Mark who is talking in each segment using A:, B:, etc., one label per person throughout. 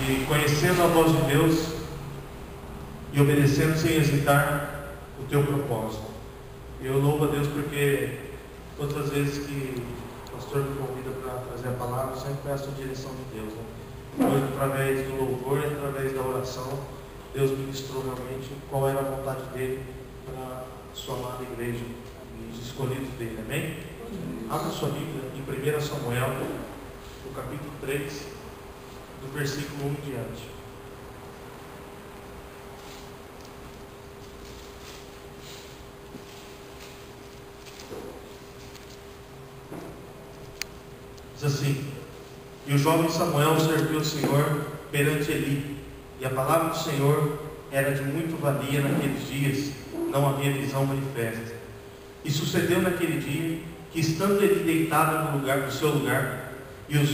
A: de conhecendo a voz de Deus e obedecendo sem hesitar o teu propósito. Eu louvo a Deus porque todas as vezes que o pastor me convida para trazer a palavra, eu sempre peço a direção de Deus, né? Hoje, através do louvor e através da oração, Deus ministrou realmente qual era a vontade dele para a sua amada igreja e os escolhidos dele, amém? Abra sua Bíblia em 1 Samuel, no capítulo 3, do versículo 1 em diante. Diz assim: E o jovem Samuel serviu o Senhor perante Eli, e a palavra do Senhor era de muito valia naqueles dias, não havia visão manifesta. E sucedeu naquele dia, que estando ele deitado no seu lugar, e os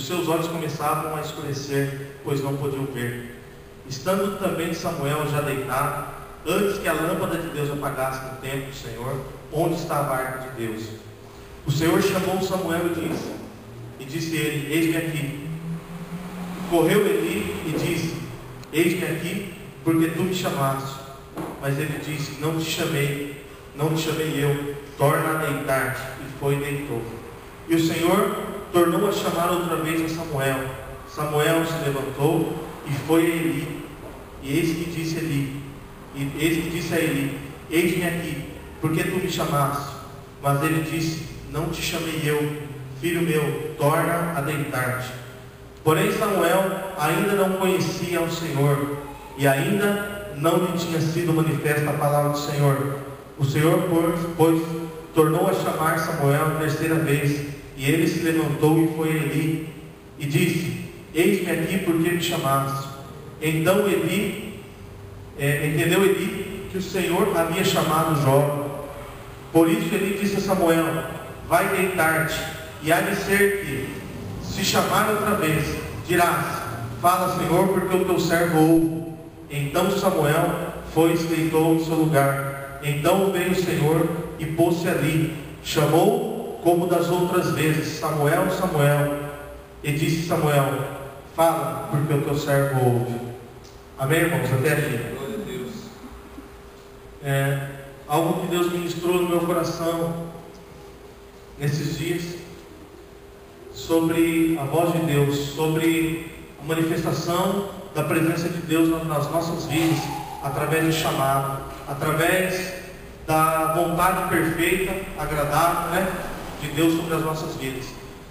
A: seus olhos começavam a escurecer, pois não podiam ver. Estando também Samuel já deitado, antes que a lâmpada de Deus apagasse no templo do Senhor, onde estava a arca de Deus, o Senhor chamou Samuel e disse ele: Eis-me aqui. Correu Eli e disse: Eis-me aqui, porque tu me chamaste. Mas ele disse: Não te chamei eu, torna a deitar-te. E foi e deitou. E o Senhor tornou a chamar outra vez a Samuel. Samuel se levantou e foi a Eli. E eis que disse a Eli: Eis-me aqui, porque tu me chamaste. Mas ele disse: Não te chamei eu, filho meu, torna a deitar-te. Porém Samuel ainda não conhecia ao Senhor, e ainda não lhe tinha sido manifesta a palavra do Senhor. O Senhor, pois, tornou a chamar Samuel a terceira vez, e ele se levantou e foi a Eli, e disse: Eis-me aqui, porque me chamaste. Então entendeu Eli que o Senhor havia chamado o jovem. Por isso Eli disse a Samuel: Vai deitar-te, e há de ser que, se chamar outra vez, dirás: Fala, Senhor, porque o teu servo ouve. Então Samuel foi e se deitou no seu lugar. Então veio o Senhor e pôs-se ali. Chamou como das outras vezes: Samuel, Samuel. E disse Samuel: Fala, porque o teu servo ouve. Amém, irmãos? Até aqui.
B: Glória a Deus.
A: Algo que Deus ministrou no meu coração nesses dias, sobre a voz de Deus, sobre a manifestação da presença de Deus nas nossas vidas, através do chamado, através da vontade perfeita, agradável, né, de Deus sobre as nossas vidas.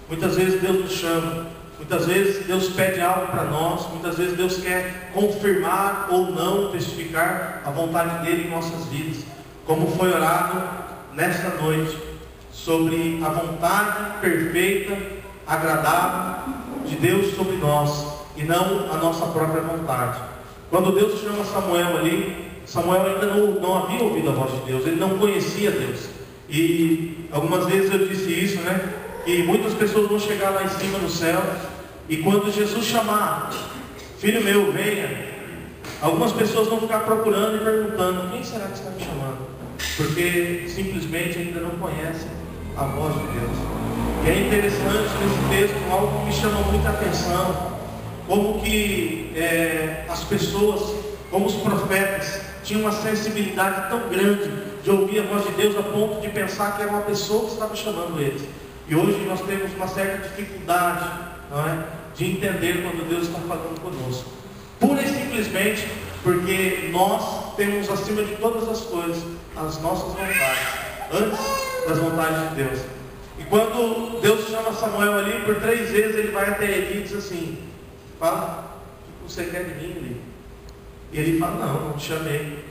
A: Muitas vezes Deus nos chama, muitas vezes Deus pede algo para nós, muitas vezes Deus quer confirmar ou não testificar a vontade dele em nossas vidas, como foi orado nesta noite, sobre a vontade perfeita, agradável de Deus sobre nós, e não a nossa própria vontade. Quando Deus chama Samuel ali, Samuel ainda não havia ouvido a voz de Deus, ele não conhecia Deus. E algumas vezes eu disse isso, né? Que muitas pessoas vão chegar lá em cima no céu, e quando Jesus chamar: Filho meu, venha, algumas pessoas vão ficar procurando e perguntando: Quem será que está me chamando? Porque simplesmente ainda não conhecem a voz de Deus. E é interessante nesse texto, algo que me chama muita atenção, como que as pessoas, como os profetas, tinham uma sensibilidade tão grande de ouvir a voz de Deus, a ponto de pensar que era uma pessoa que estava chamando eles. E hoje nós temos uma certa dificuldade, não é, de entender quando Deus está falando conosco, pura e simplesmente porque nós temos acima de todas as coisas as nossas vontades, antes das vontades de Deus. E quando Deus chama Samuel ali, por 3 vezes ele vai até Eli e diz assim: Fala, o que você quer de mim, Eli? E ele fala: Não te chamei.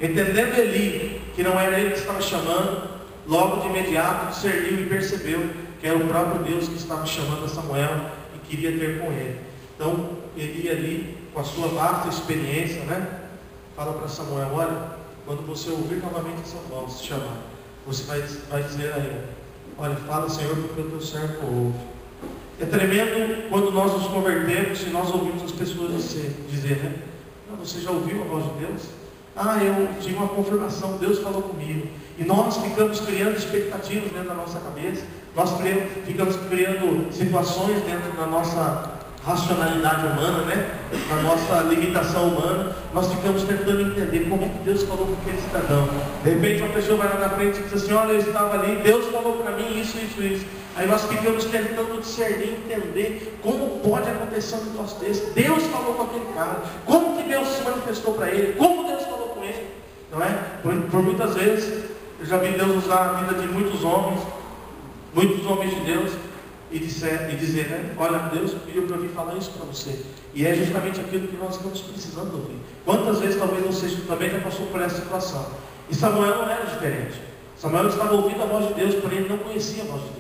A: Entendendo Eli que não era ele que estava chamando, logo de imediato discerniu e percebeu que era o próprio Deus que estava chamando a Samuel e queria ter com ele. Então Eli ali, com a sua vasta experiência, né, fala para Samuel: Olha, quando você ouvir novamente essa voz se chamar, você vai dizer a ele: Olha, fala, Senhor, porque o teu servo ouve. É tremendo quando nós nos convertemos e nós ouvimos as pessoas dizer, né? Você já ouviu a voz de Deus? Eu tive uma confirmação, Deus falou comigo. E nós ficamos criando expectativas dentro da nossa cabeça, nós ficamos criando situações dentro da nossa racionalidade humana, né? Na nossa limitação humana, nós ficamos tentando entender como é que Deus falou com aquele cidadão. De repente uma pessoa vai lá na frente e diz assim: olha, eu estava ali, Deus falou para mim isso, isso, isso. Aí nós ficamos tentando discernir, entender como pode acontecer um negócio desse. Deus falou com aquele cara, como que Deus se manifestou para ele, como Deus falou com ele, não é? Por muitas vezes eu já vi Deus usar a vida de muitos homens de Deus, e dizer, né? Olha, Deus pediu para mim falar isso para você. E é justamente aquilo que nós estamos precisando ouvir. Quantas vezes talvez você também já passou por essa situação? E Samuel não era diferente. Samuel estava ouvindo a voz de Deus, porém ele não conhecia a voz de Deus.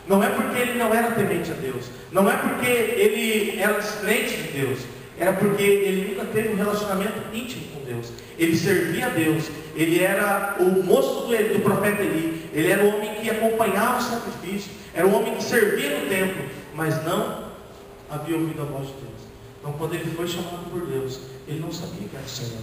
A: Não é porque ele não era temente a Deus, não é porque ele era descrente de Deus, era porque ele nunca teve um relacionamento íntimo com Deus. Ele servia a Deus, ele era o moço do profeta Eli, ele era o homem que acompanhava o sacrifício, era o homem que servia no templo, mas não havia ouvido a voz de Deus. Então quando ele foi chamado por Deus, ele não sabia que era o Senhor.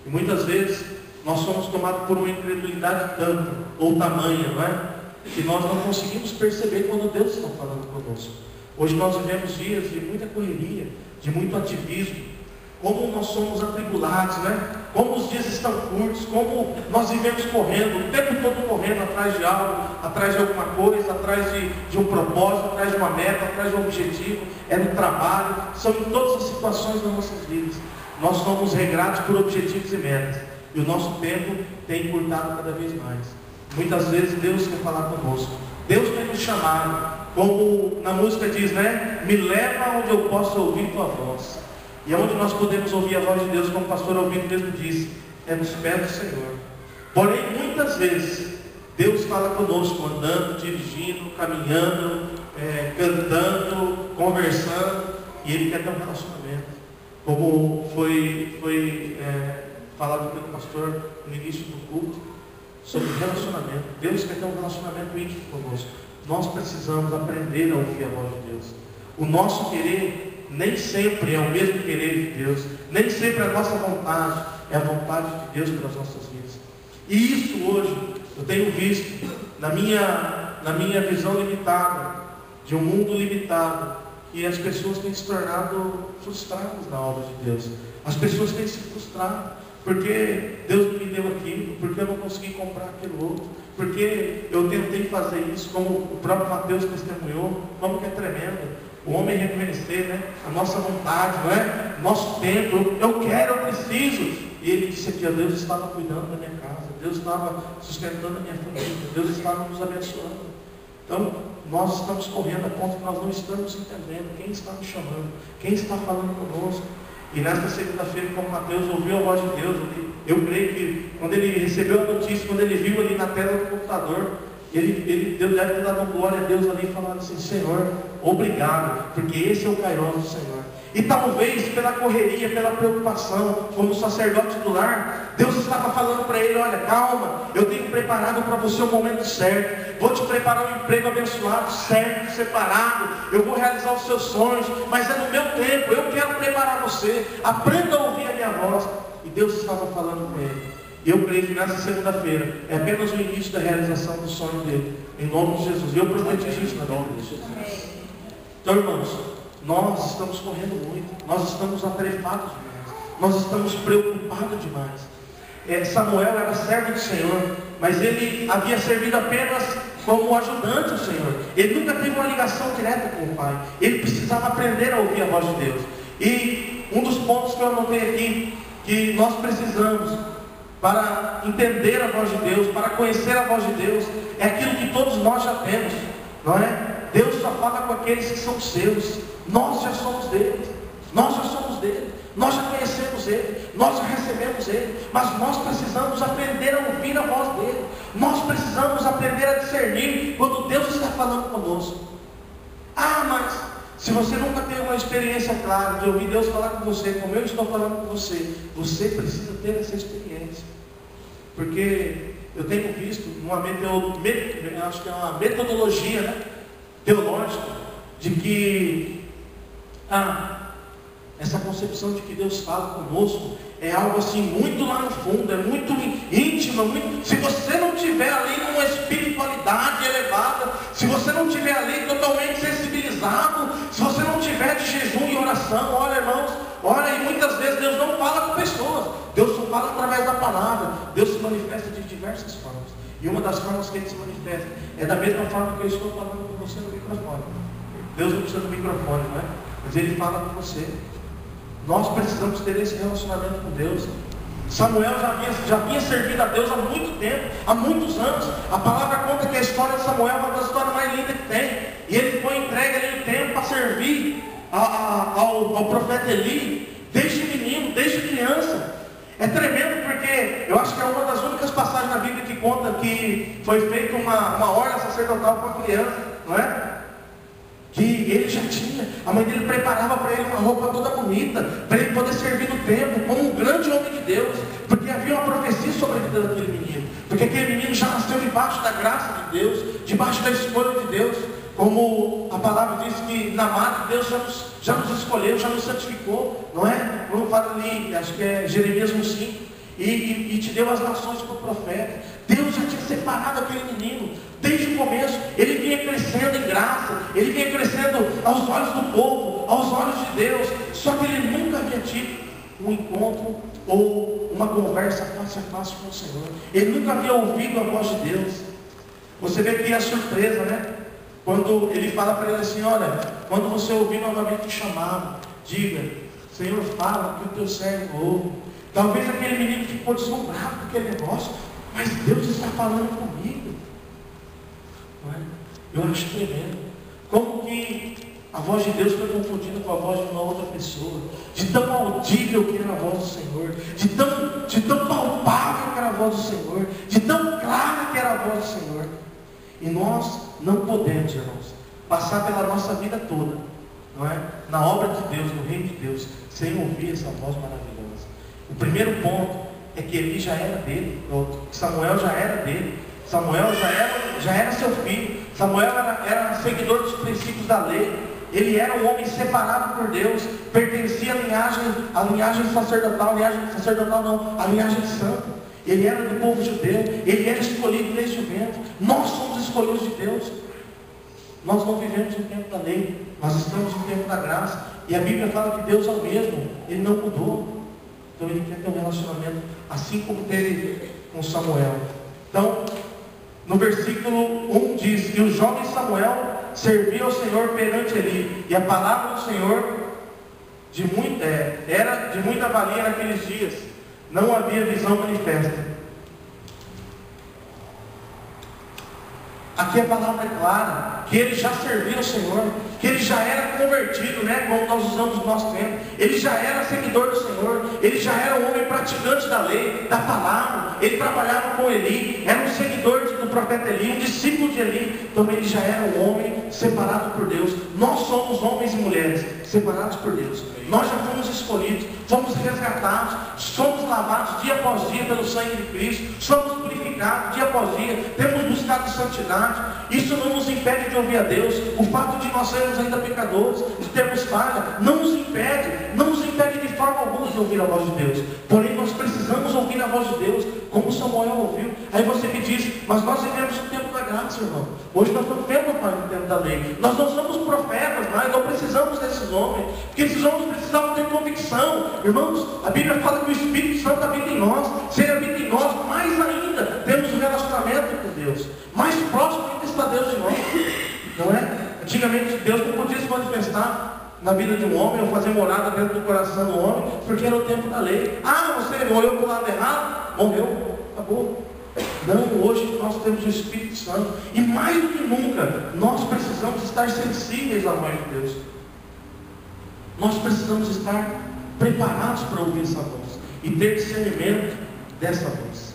A: E muitas vezes nós somos tomados por uma incredulidade tanta, ou tamanha, não é? Que nós não conseguimos perceber quando Deus está falando conosco. Hoje nós vivemos dias de muita correria, de muito ativismo, como nós somos atribulados, né? Como os dias estão curtos, como nós vivemos correndo, o tempo todo correndo atrás de algo, atrás de alguma coisa, atrás de um propósito, atrás de uma meta, atrás de um objetivo, é no trabalho, são em todas as situações das nossas vidas. Nós somos regrados por objetivos e metas, e o nosso tempo tem encurtado cada vez mais. Muitas vezes Deus quer falar conosco, Deus tem nos chamado, como na música diz, né? Me leva onde eu possa ouvir tua voz. E onde nós podemos ouvir a voz de Deus, como o pastor Albino mesmo disse, é nos pés do Senhor. Porém, muitas vezes, Deus fala conosco, andando, dirigindo, caminhando, cantando, conversando, e Ele quer ter um relacionamento. Como foi falado pelo pastor no início do culto, sobre relacionamento. Deus quer ter um relacionamento íntimo conosco. Nós precisamos aprender a ouvir a voz de Deus. O nosso querer nem sempre é o mesmo querer de Deus, nem sempre a nossa vontade é a vontade de Deus para as nossas vidas. E isso hoje eu tenho visto na minha visão limitada, de um mundo limitado, que as pessoas têm se tornado frustradas na obra de Deus. As pessoas têm se frustrado porque Deus não me deu aquilo, porque eu não consegui comprar aquilo outro, porque eu tentei fazer isso, como o próprio Mateus testemunhou, como que é tremendo. O homem reconhecer, né, a nossa vontade, não é? Nosso tempo, eu quero, eu preciso. E ele disse aqui, Deus estava cuidando da minha casa, Deus estava sustentando a minha família, Deus estava nos abençoando. Então, nós estamos correndo a ponto que nós não estamos entendendo quem está nos chamando, quem está falando conosco. E nesta segunda-feira, como Mateus ouviu a voz de Deus, eu creio que quando ele recebeu a notícia, quando ele viu ali na tela do computador, ele deve ter dado glória a Deus ali e falado assim: Senhor, obrigado, porque esse é o Kairos do Senhor. E talvez pela correria, pela preocupação, como sacerdote titular, Deus estava falando para ele: olha, calma, eu tenho preparado para você o momento certo, vou te preparar um emprego abençoado, certo, separado, eu vou realizar os seus sonhos, mas é no meu tempo, eu quero preparar você, aprenda a ouvir a minha voz. E Deus estava falando com ele. E eu creio que nessa segunda-feira é apenas o início da realização do sonho dele, em nome de Jesus. E eu profetizo isso na nome de Jesus. Então, irmãos, nós estamos correndo muito, nós estamos atarefados demais, nós estamos preocupados demais. Samuel era servo do Senhor, mas ele havia servido apenas como ajudante do Senhor. Ele nunca teve uma ligação direta com o Pai. Ele precisava aprender a ouvir a voz de Deus. E um dos pontos que eu anotei aqui, que nós precisamos para entender a voz de Deus, para conhecer a voz de Deus, é aquilo que todos nós já temos, não é? Deus só fala com aqueles que são seus. Nós já somos dele, nós já somos dele, nós já conhecemos ele, nós já recebemos ele, mas nós precisamos aprender a ouvir a voz dele. Nós precisamos aprender a discernir quando Deus está falando conosco. Ah, mas se você nunca teve uma experiência clara de ouvir Deus falar com você, como eu estou falando com você, você precisa ter essa experiência. Porque eu tenho visto acho que é uma metodologia, né, teológica, de que essa concepção de que Deus fala conosco é algo assim muito lá no fundo, é muito íntimo, se você não tiver ali numa espiritualidade elevada, se você não tiver ali totalmente sensibilizado, se você não tiver de jejum oração. Olha, irmãos, olha, e muitas vezes Deus não fala com pessoas, Deus só fala através da palavra. Deus se manifesta de diversas formas, e uma das formas que Ele se manifesta é da mesma forma que eu estou falando com você no microfone. Deus não precisa do microfone, não é? Mas Ele fala com você. Nós precisamos ter esse relacionamento com Deus. Samuel já vinha servindo a Deus há muito tempo, há muitos anos. A palavra conta que a história de Samuel é uma das histórias mais lindas que tem. E ele foi entregue ali no tempo para servir ao profeta Eli, desde menino, desde criança. É tremendo, porque eu acho que é uma das únicas passagens na Bíblia que conta que foi feita uma ordem sacerdotal para a criança, não é? Que ele já tinha, a mãe dele preparava para ele uma roupa toda bonita, para ele poder servir no templo como um grande homem de Deus, porque havia uma profecia sobre a vida daquele menino, porque aquele menino já nasceu debaixo da graça de Deus, debaixo da escolha de Deus, como a palavra diz que na mata Deus já nos escolheu, já nos santificou, não é? Quando fala ali, acho que é Jeremias 1,5, e te deu as nações como profeta. Deus já tinha separado aquele menino desde o começo. Ele vinha crescendo em graça, ele vinha crescendo aos olhos do povo, aos olhos de Deus. Só que ele nunca havia tido um encontro ou uma conversa face a face com o Senhor. Ele nunca havia ouvido a voz de Deus. Você vê que é a surpresa, né? Quando ele fala para ele assim: olha, quando você ouvir novamente o chamado, diga: Senhor, fala que o teu servo ouve. Talvez aquele menino ficou deslumbrado com aquele negócio, mas Deus está falando comigo. Não é? Eu acho tremendo. Como que a voz de Deus foi confundida com a voz de uma outra pessoa, de tão audível que era a voz do Senhor, de tão palpável que era a voz do Senhor, de tão clara que era a voz do Senhor. E nós não podemos, irmãos, passar pela nossa vida toda, não é? Na obra de Deus, no reino de Deus, sem ouvir essa voz maravilhosa. O primeiro ponto é que Eli já era dele, Samuel já era dele, Samuel já era seu filho, Samuel era seguidor dos princípios da lei, ele era um homem separado por Deus, pertencia à linhagem sacerdotal, a linhagem santa. Ele era do povo judeu, ele era escolhido desde o ventre. Nós somos escolhidos de Deus. Nós não vivemos no tempo da lei, nós estamos no tempo da graça. E a Bíblia fala que Deus é o mesmo, Ele não mudou. Então Ele quer ter um relacionamento assim como teve com Samuel. Então, no versículo 1 diz: e o jovem Samuel servia ao Senhor perante Eli, e a palavra do Senhor era de muita valia naqueles dias. Não havia visão manifesta. Aqui a palavra é clara, que ele já servia ao Senhor, que ele já era convertido, né, como nós usamos no nosso tempo. Ele já era seguidor do Senhor, ele já era um homem praticante da lei, da palavra. Ele trabalhava com Eli, era um seguidor do profeta Eli, um discípulo de Eli. Então ele já era um homem separado por Deus. Nós somos homens e mulheres separados por Deus. Nós já fomos escolhidos, fomos resgatados, somos lavados dia após dia pelo sangue de Cristo, somos purificados dia após dia, temos buscado santidade. Isso não nos impede de ouvir a Deus. O fato de nós sermos ainda pecadores, de termos falha, não nos impede de forma alguma de ouvir a voz de Deus. Porém, nós precisamos ouvir a voz de Deus, como Samuel ouviu. Aí você me diz: mas nós vivemos no tempo da graça, irmão. Hoje nós não vivemos no tempo da lei. Nós não somos profetas, mas não precisamos desses homens, porque esses homens precisavam ter convicção. Irmãos, a Bíblia fala que o Espírito Santo habita em nós. Se Ele habita em nós, mais ainda temos um relacionamento com Deus. Mais próximo ainda está Deus de nós, não é? Antigamente Deus não podia se manifestar na vida de um homem, ou fazer morada dentro do coração do homem, porque era o tempo da lei. Ah, você morreu para o lado errado? Morreu, acabou. Não, hoje nós temos o Espírito Santo, e mais do que nunca, nós precisamos estar sensíveis à voz de Deus. Nós precisamos estar preparados para ouvir essa voz, e ter discernimento dessa voz,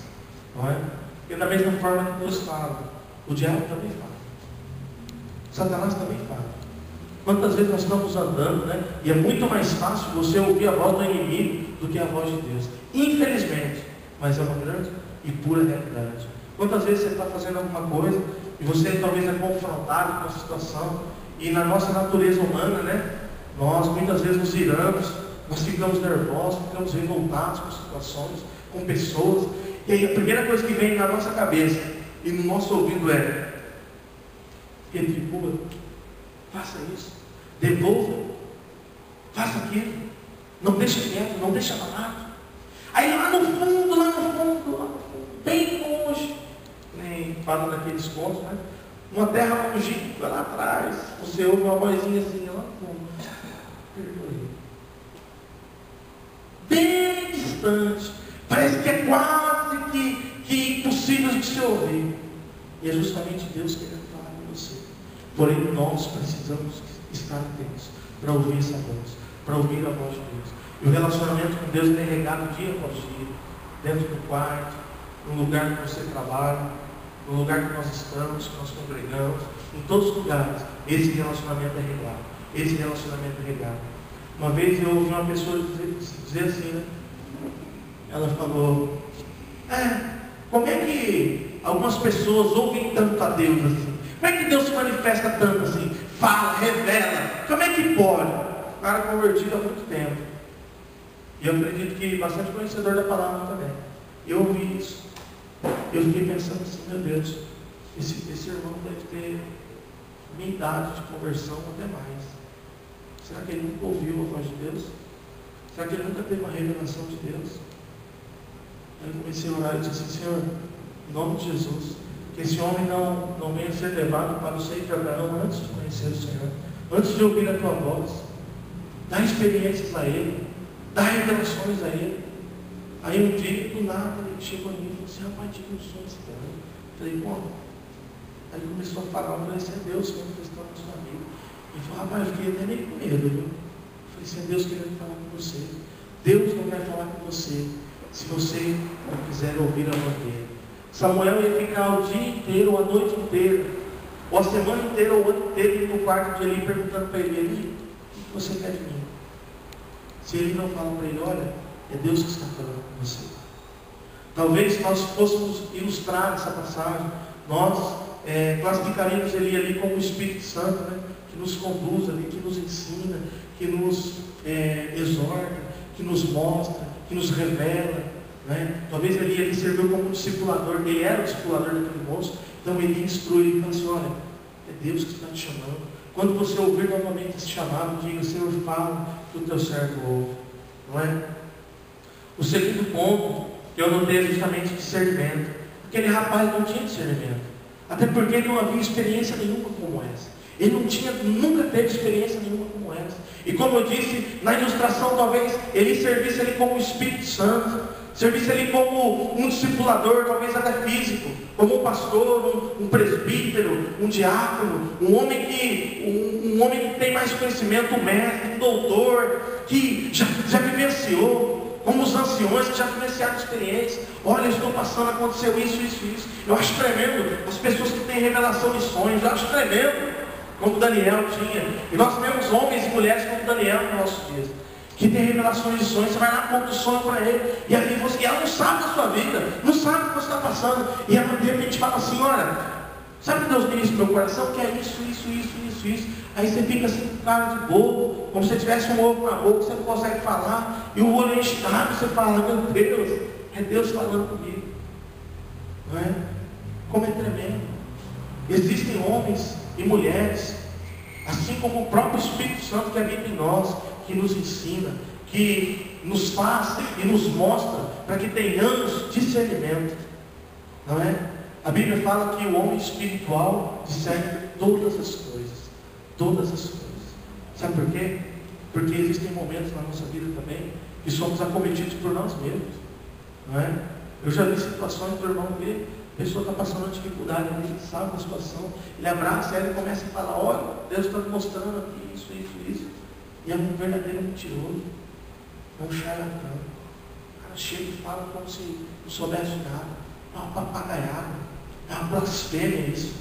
A: não é? Porque da mesma forma que Deus fala, o diabo também fala, Satanás também fala. Quantas vezes nós estamos andando, né? E é muito mais fácil você ouvir a voz do inimigo do que a voz de Deus, infelizmente, mas é uma grande e pura realidade. Quantas vezes você está fazendo alguma coisa e você talvez é confrontado com a situação, e na nossa natureza humana, né, nós muitas vezes nos iramos, nós ficamos nervosos, ficamos revoltados com situações, com pessoas, e aí a primeira coisa que vem na nossa cabeça e no nosso ouvido é: retribua, faça isso, devolva, faça aquilo, não deixa quieto, não deixa barato. Aí lá no fundo, bem longe, nem fala daqueles contos, né? Uma terra longínqua lá atrás, você ouve uma vozinha assim, lá no fundo, perdoe. Bem distante, parece que é quase que impossível de se ouvir. E é justamente Deus querendo falar com você. Porém, nós precisamos estar atentos para ouvir essa voz, para ouvir a voz de Deus. E o relacionamento com Deus é regado dia após dia, dentro do quarto, no lugar que você trabalha, no lugar que nós estamos, que nós congregamos, em todos os lugares. Esse relacionamento é regado. Esse relacionamento é regado. Uma vez eu ouvi uma pessoa dizer assim, né? Ela falou, como é que algumas pessoas ouvem tanto a Deus assim? Como é que Deus se manifesta tanto assim? Fala, revela. Como é que pode? O cara convertido há muito tempo. E eu acredito que bastante conhecedor da palavra também. Eu ouvi isso. Eu fiquei pensando assim, meu Deus, esse irmão deve ter minha idade de conversão até mais. Será que ele nunca ouviu a voz de Deus? Será que ele nunca teve uma revelação de Deus? Aí eu comecei a orar e disse assim, Senhor, em nome de Jesus, que esse homem não venha ser levado para o seio de Abraão antes de conhecer o Senhor, antes de ouvir a tua voz. Dá experiências a ele, dá revelações a ele. Aí um dia, do nada, ele chegou em mim e falou assim, rapaz, tive um sonho estranho. Eu falei, como? Aí ele começou a falar, eu falei, esse é Deus manifestando na sua vida. Ele falou, rapaz, eu fiquei até meio com medo, viu? Eu falei, esse é Deus querendo falar com você. Deus não vai falar com você se você não quiser ouvir a voz dele. Samuel ia ficar o dia inteiro, ou a noite inteira, ou a semana inteira, ou o ano inteiro, no quarto de Eli, perguntando para ele, Eli, o que você quer de mim? Se ele não fala para ele, olha, é Deus que está falando com você. Talvez nós fôssemos ilustrar essa passagem, nós classificaríamos ele ali como o Espírito Santo, né? Que nos conduz ali, que nos ensina, que nos exorta, que nos mostra, que nos revela, né? Talvez ele serviu como discipulador, ele era o discipulador daquele moço, então ele instrui, ele fala assim, olha, é Deus que está te chamando. Quando você ouvir novamente esse chamado, diga, Senhor, fala que o teu servo ouve, não é? O segundo ponto que eu notei é justamente discernimento. Aquele rapaz não tinha discernimento, até porque ele não havia experiência nenhuma como essa. Ele nunca teve experiência nenhuma como essa. E como eu disse, na ilustração talvez ele servisse ali como o Espírito Santo, servisse ali como um discipulador, talvez até físico, como um pastor, um presbítero, um diácono, um homem que tem mais conhecimento, um mestre, um doutor, que já vivenciou, como os anciões que já vivenciaram experiência. Olha, eu estou passando, aconteceu isso. Eu acho tremendo as pessoas que têm revelação de sonhos, eu acho tremendo. Como Daniel tinha, e nós temos homens e mulheres como Daniel nos nossos dias, que tem revelações de sonhos. Você vai lá, conta o sonho para ele, e ali e ela não sabe da sua vida, não sabe o que você está passando, e ela de repente fala assim, olha, sabe que Deus ministra no meu coração? Que é isso. Aí você fica assim com cara de bobo, como se você tivesse um ovo na boca, você não consegue falar, e o olho enche d'água, você fala, meu Deus, é Deus falando comigo, não é? Como é tremendo. Existem homens e mulheres, assim como o próprio Espírito Santo que habita em nós, que nos ensina, que nos faz e nos mostra para que tenhamos discernimento, não é? A Bíblia fala que o homem espiritual discerne todas as coisas. Sabe por quê? Porque existem momentos na nossa vida também que somos acometidos por nós mesmos, não é? Eu já vi situações do irmão ver, a pessoa está passando uma dificuldade, ele sabe a situação, ele abraça ela e começa a falar, olha, Deus está me mostrando aqui isso. E é um verdadeiro mentiroso, é um charlatão. O cara chega e fala como se não soubesse nada, é uma papagaiada, é uma blasfêmia isso,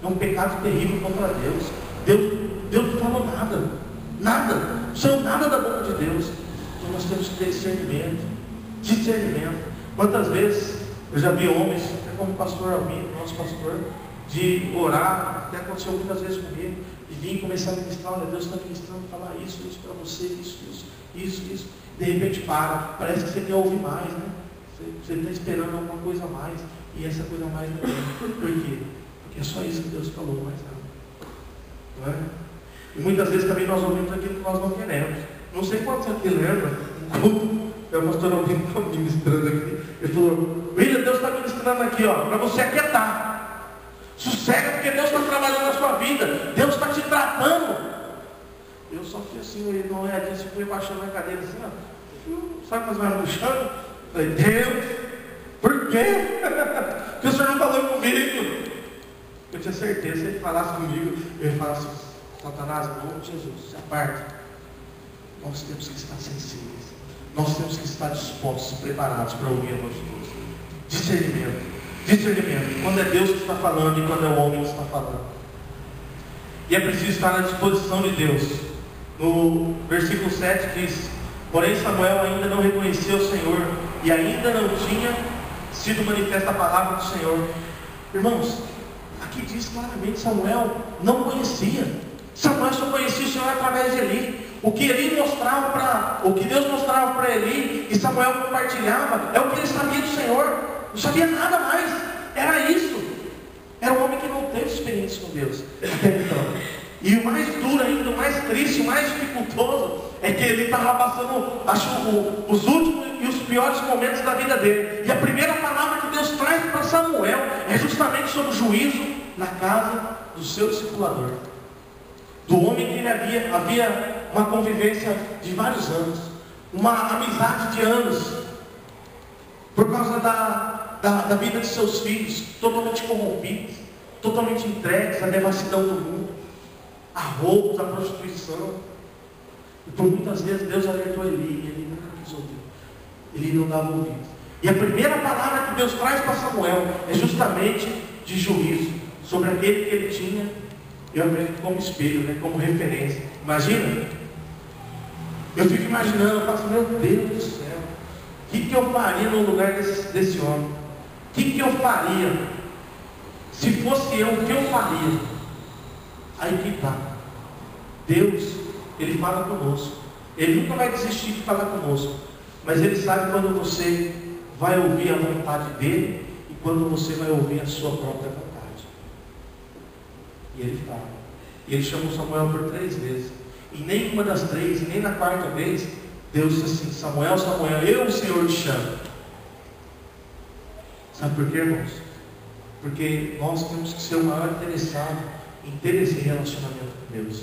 A: é um pecado terrível contra Deus. Deus não falou nada, não saiu nada da boca de Deus. Então nós temos que ter discernimento. Quantas vezes eu já vi homens, até como o pastor Alvino, nosso pastor, de orar, até aconteceu muitas vezes comigo, e vir começar a ministrar, olha, Deus está ministrando, falar isso para você, isso. De repente parece que você quer ouvir mais, né? Você está esperando alguma coisa a mais, e essa coisa a mais não é. Por quê? Porque é só isso que Deus falou, mais nada. Não é? E muitas vezes também nós ouvimos aquilo que nós não queremos. Não sei quantos aqui lembra, um culto, o pastor Albino está ministrando aqui. Ele falou: William, Deus está ministrando aqui, ó, para você aquietar. Sossega, porque Deus está trabalhando na sua vida. Deus está te tratando. Eu só fiz assim, ele não é disso, fui baixando na cadeira assim, ó. Sabe quando vai puxando? Falei: Deus, por quê? Porque o Senhor não falou comigo. Eu tinha certeza, se ele falasse comigo, eu ia falar assim: Satanás, em nome de Jesus, se aparta. Nós temos que estar sensíveis. Nós temos que estar dispostos e preparados para ouvir a voz de Deus. Discernimento. Discernimento. Quando é Deus que está falando e quando é o homem que está falando. E é preciso estar à disposição de Deus. No versículo 7 diz: porém Samuel ainda não reconhecia o Senhor e ainda não tinha sido manifesta a palavra do Senhor. Irmãos, aqui diz claramente: Samuel não conhecia. Samuel só conhecia o Senhor através de Eli. O que Eli mostrava o que Deus mostrava para Eli e Samuel compartilhava, é o que ele sabia do Senhor. Não sabia nada mais. Era isso. Era um homem que não teve experiência com Deus até então. E o mais duro ainda, o mais triste, o mais dificultoso, é que ele estava passando, os últimos e os piores momentos da vida dele. E a primeira palavra que Deus traz para Samuel é justamente sobre o juízo na casa do seu discipulador. Do homem que ele havia uma convivência de vários anos, uma amizade de anos, por causa da vida de seus filhos, totalmente corrompidos, totalmente entregues à devassidão do mundo, a roubos, à prostituição. E por muitas vezes Deus alertou Eli, e ele nunca quis ouvir, ele não dava ouvido. E a primeira palavra que Deus traz para Samuel é justamente de juízo sobre aquele que ele tinha, eu acredito, como espelho, né, como referência. Imagina, eu fico imaginando, eu falo: meu Deus do céu, o que eu faria no lugar desse homem? O que eu faria? Se fosse eu, o que eu faria? Aí que está. Deus, Ele fala conosco. Ele nunca vai desistir de falar conosco. Mas Ele sabe quando você vai ouvir a vontade dEle e quando você vai ouvir a sua própria vontade. E Ele fala. E Ele chamou Samuel por 3 vezes. E nenhuma das 3, nem na 4ª vez, Deus disse assim: Samuel, Samuel, eu, o Senhor, te chamo. Sabe por quê, irmãos? Porque nós temos que ser o maior interessado em ter esse relacionamento com Deus.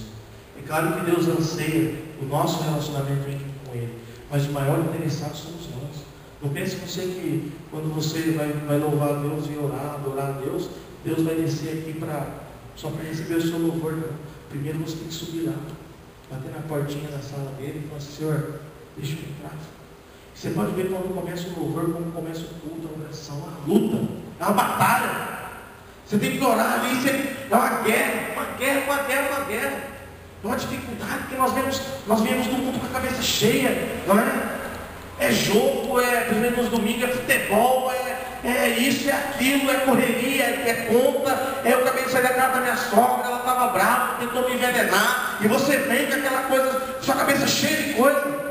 A: É claro que Deus anseia o nosso relacionamento íntimo com Ele, mas o maior interessado somos nós. Não pense você que quando você vai louvar a Deus e orar, adorar a Deus, Deus vai descer aqui só para receber o seu louvor. Não. Primeiro você tem que subir lá, bater na portinha da sala dele e falar: Senhor, deixa eu entrar. Você pode ver quando começa o louvor, como começa o culto, a oração, a luta, é uma batalha. Você tem que orar ali, é uma guerra. É uma dificuldade, porque nós viemos do mundo com a cabeça cheia, não é? É jogo, primeiro nos domingos, é futebol, é isso, é aquilo, é correria, é conta. Eu acabei de sair da casa da minha sogra, ela estava brava, tentou me envenenar, e você vem com aquela coisa, sua cabeça cheia de coisa.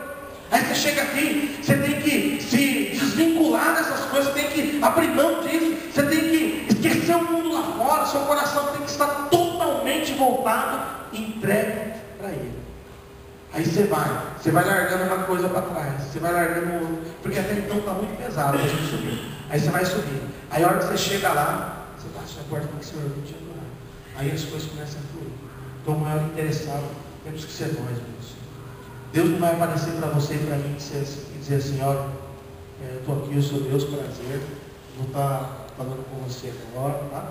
A: Aí você chega aqui, você tem que se desvincular dessas coisas, você tem que abrir mão disso, você tem que esquecer o mundo lá fora, seu coração tem que estar totalmente voltado e entregue para Ele. Aí você vai largando uma coisa para trás, você vai largando outra, porque até então está muito pesado a gente subir. Aí você vai subindo, aí a hora que você chega lá, você bate na porta e fala: Senhor, eu vou te adorar. Aí as coisas começam a fluir. Então o maior interessado temos que ser nós, meus. Deus não vai aparecer para você e para mim e dizer assim: olha, eu estou aqui, eu sou Deus, prazer, vou estar falando com você agora, tá?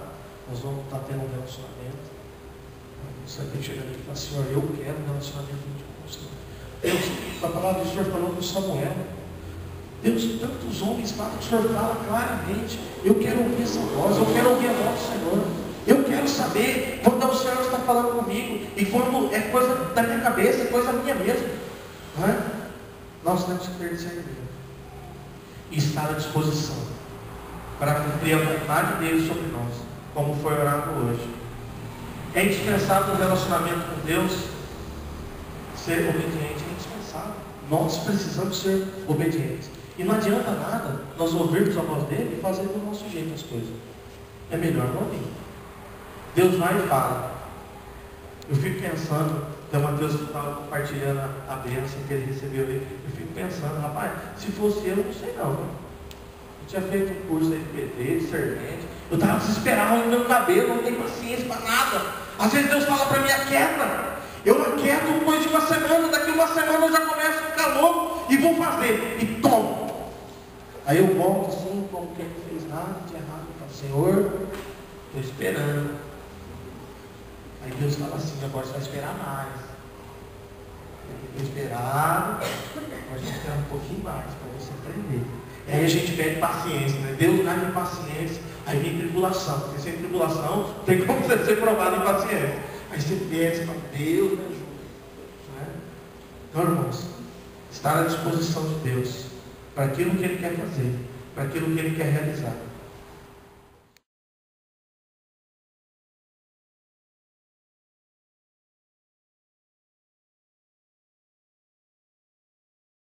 A: Nós vamos estar tendo um relacionamento. Você tem que chegar aqui e falar: Senhor, eu quero um relacionamento íntimo com o Senhor. Deus, a palavra do Senhor falou com Samuel. Deus, tantos homens falam, o Senhor fala claramente: eu quero ouvir essa voz, eu quero ouvir a voz do Senhor. Eu quero saber quando o Senhor está falando comigo e quando é coisa da minha cabeça, é coisa minha mesmo. Não é? Nós temos que ter discernimento e estar à disposição para cumprir a vontade dele sobre nós, como foi orado hoje. É indispensável no relacionamento com Deus ser obediente, é indispensável. Nós precisamos ser obedientes. E não adianta nada nós ouvirmos a voz dele e fazer do nosso jeito as coisas. É melhor não ouvir. Deus vai e fala. Eu fico pensando, Então, Mateus estava compartilhando a bênção que ele recebeu ali. Eu fico pensando, rapaz, se fosse eu, não sei não. Eu tinha feito um curso aí de PT, de servente. Eu estava desesperado no meu cabelo, não tenho paciência para nada. Às vezes Deus fala para mim, aquieta. Eu aquieto depois de uma semana, daqui uma semana eu já começo a ficar louco e vou fazer. E tomo. Aí eu volto assim, como quem não fez nada de errado. Eu falo, Senhor, estou esperando. Aí Deus fala assim, agora você vai esperar mais. Estou esperando, agora você vai esperar um pouquinho mais para você aprender. E aí a gente pede paciência, né? Deus dá de paciência, aí vem tribulação, porque sem tribulação não tem como você ser provado em paciência. Aí você pede, você fala, Deus me ajuda. Né? Então, irmãos, estar à disposição de Deus para aquilo que Ele quer fazer, para aquilo que Ele quer realizar.